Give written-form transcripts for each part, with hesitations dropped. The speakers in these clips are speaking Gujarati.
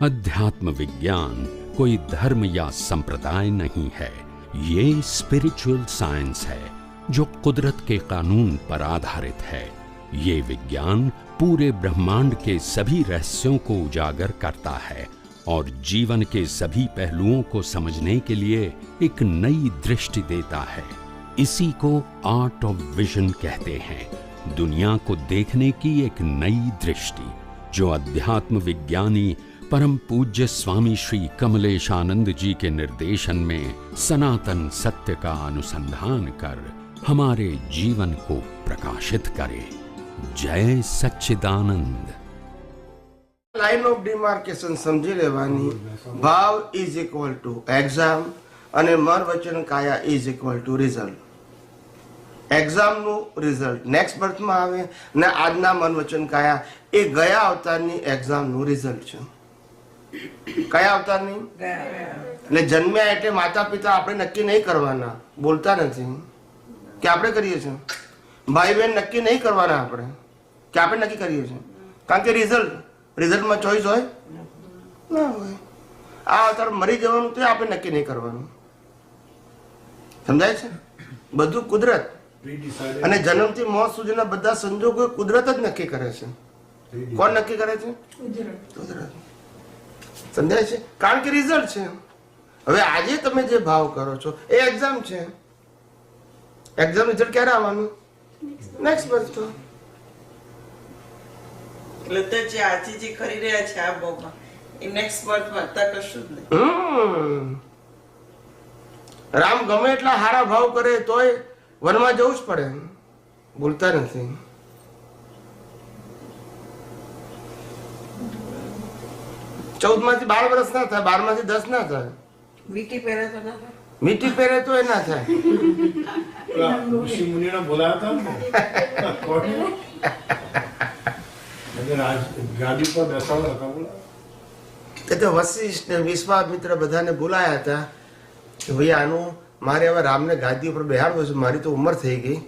अध्यात्म विज्ञान कोई धर्म या संप्रदाय नहीं है, ये स्पिरिचुअल साइंस है जो कुदरत के कानून पर आधारित है। ये विज्ञान पूरे ब्रह्मांड के सभी रहस्यों को उजागर करता है और जीवन के सभी पहलुओं को समझने के लिए एक नई दृष्टि देता है। इसी को आर्ट ऑफ विजन कहते हैं, दुनिया को देखने की एक नई दृष्टि, जो अध्यात्म विज्ञानी परम पूज्य स्वामी श्री कमलेशानंद जी के निर्देशन में सनातन सत्य का अनुसंधान कर हमारे जीवन को प्रकाशित करे। जय सच्चिदानंद। लाइन ऑफ डिमार्केशन समझी लेवानी। भाव इज इक्वल टू एग्जाम અને મન વચન કાયા ઇઝ ઇક્વલ ટુ રિઝલ્ટ। એક્ઝામનું રિઝલ્ટ નેક્સ્ટ બર્થમાં આવે ને આજના મન વચન કાયા એ ગયા અવતારની એક્ઝામનું રિઝલ્ટ છે। કયા અવતારની? એટલે જન્મ્યા એટલે માતા પિતા આપણે નક્કી નહીં કરવાના, બોલતા નથી કે આપણે કરીએ છીએ। ભાઈ બહેન નક્કી નહીં કરવાના આપણે કે આપણે નક્કી કરીએ છીએ, કારણ કે રિઝલ્ટમાં ચોઈસ હોય ના હોય। આ અવતાર મરી જવાનું તો આપણે નક્કી નહીં કરવાનું, સમજાય છે? બધું કુદરત અને જન્મથી મોત સુધીના બધા સંજોગો કુદરત જ નક્કી કરે છે। કોણ નક્કી કરે છે? કુદરત। સમજાય છે? કારણ કે રિઝલ્ટ છે। હવે આજે તમે જે ભાવ કરો છો એ એક્ઝામ છે। એક્ઝામ રિઝલ્ટ ક્યારે આવવાનું? નેક્સ્ટ બર્થ તો। એટલે તો જે આજે જે કરી રહ્યા છે આ ભાવમાં એ નેક્સ્ટ બર્થમાં હતા કશું જ નહીં। રામ ગમે એટલા સારા ભાવ કરે તોય વનમાં જવું જ પડે, ભૂલતા નથી। ચૌદ માંથી 12 વર્ષ ના થાય, 12 માંથી 10 ના થાય, વીટી પહેરે તો ના થાય, મીઠી પહેરે તો એ ના થાય। ઋષિ મુનિને બોલાવતા ગાડી પર બેસાડો હતા, એ તો વશિષ્ઠ ને વિશ્વામિત્ર બધાને બોલાયા હતા કે ભાઈ આનું મારે હવે રામને ગાદી ઉપર બેસાડવો છે, મારી તો ઉંમર થઈ ગઈ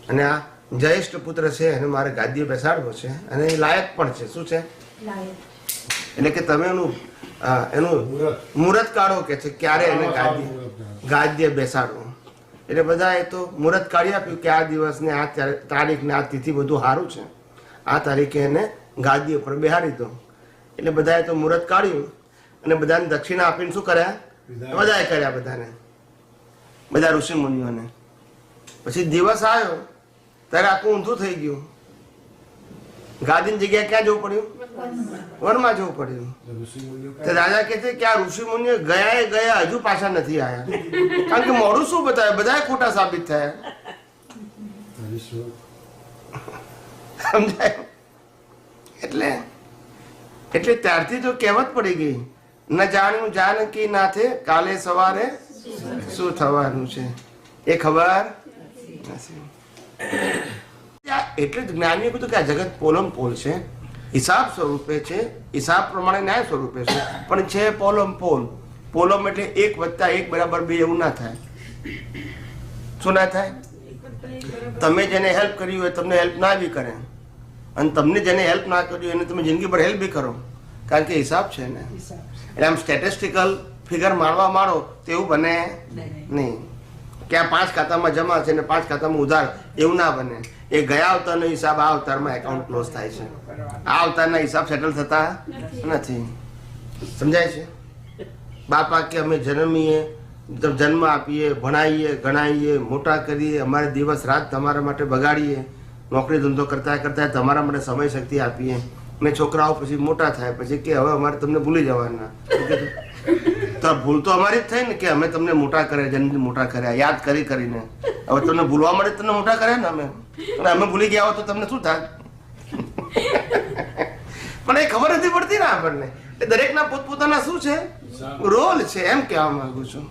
અને આ જ્યેષ્ઠ પુત્ર છે એને મારે ગાદીએ બેસાડવો છે અને એ લાયક પણ છે। શું છે? એટલે કે તમે એનું મુહૂર્ત કાઢો કે છે ક્યારે એને ગાદીએ બેસાડવું। એટલે બધા એ તો મુહૂર્ત કાઢી આપ્યું કે આ દિવસ ને આ તારીખ ને આ તિથિ બધું સારું છે, આ તારીખે એને ગાદી ઉપર બેહાડી દો। એટલે બધાએ તો મુહૂર્ત કાઢ્યું અને બધાને દક્ષિણા આપીને શું કર્યા? બધાએ કર્યા, બધાને, બધા ઋષિ મુનિઓને। પછી દિવસ આવ્યો ત્યારે આખું ઊંધું થઈ ગયું, ગાદીની જગ્યાએ ક્યાં જવું પડ્યું? વનમાં જવું પડ્યું। તો રાજા કહે છે કે આ ઋષિ મુનિઓ ગયા હજુ પાછા નથી આવ્યા, કારણ કે મોડું શું બતાવે, બધા ખોટા સાબિત થયા। સમજાય? એટલે ત્યારથી તો કહેવત પડી ગઈ, ન જાણ્યું જાનકી નાથે કાલે સવારે શું થવાનું છે એ ખબર નથી। એટલે જ જ્ઞાનીએ કીધું કે આ જગત પોલમ પોલ છે, હિસાબ સ્વરૂપે છે, હિસાબ પ્રમાણે ન્યાય સ્વરૂપે છે, પણ છે પોલમ પોલ। પોલમ એટલે 1 + 1 = 2 એવું ના થાય। શું ના થાય? તમે જેને હેલ્પ કરી હોય તમને હેલ્પ ના બી કરે, અને તમને જેને હેલ્પ ના કરી એને તમે જિંદગીભર હેલ્પ બી કરો, કારણ કે હિસાબ છે ને। એટલે આમ સ્ટેટિસ્ટિકલ ફિગર મારવા માંડો તો એવું બને નહીં કે આ 5 ખાતામાં જમા છે ને 5 ખાતામાં ઉધાર, એવું ના બને। એ ગયા અવતારનો હિસાબ આ અવતારમાં એકાઉન્ટ ક્લોઝ થાય છે, આ અવતારના હિસાબ સેટલ થતા નથી। સમજાય છે? બાપા કે અમે જન્મ આપીએ, ભણાવીએ, ગણાવીએ, મોટા કરીએ, અમારે દિવસ રાત તમારા માટે બગાડીએ, નોકરી ધંધો કરતા કરતા તમારા માટે સમય શક્તિ આપીએ, અને છોકરાઓ પછી મોટા થાય પછી કે હવે અમારે તમને ભૂલી જવાના। તો ભૂલ તો અમારી જ થઈ ને કે અમે તમને મોટા કર્યા, જન્મથી મોટા કર્યા, યાદ કરીને। હવે તમને ભૂલવા મળે તમને મોટા કર્યા ને અમે, અને અમે ભૂલી ગયા હો તો તમને શું થાય? પણ એ ખબર નથી પડતી ને આપણને। દરેકના પોતપોતાના શું છે રોલ છે, એમ કહેવા માંગુ છું।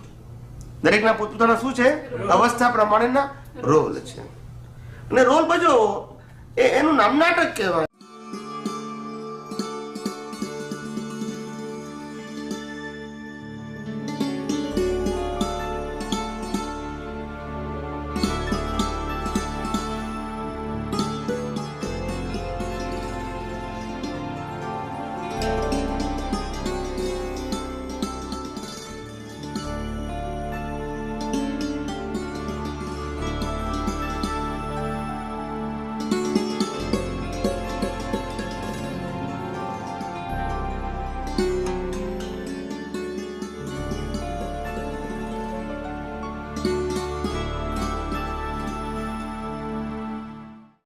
દરેકના પોતપોતાના શું છે અવસ્થા પ્રમાણેના રોલ છે, અને રોલ ભજવો એનું નામ નાટક કહેવાય।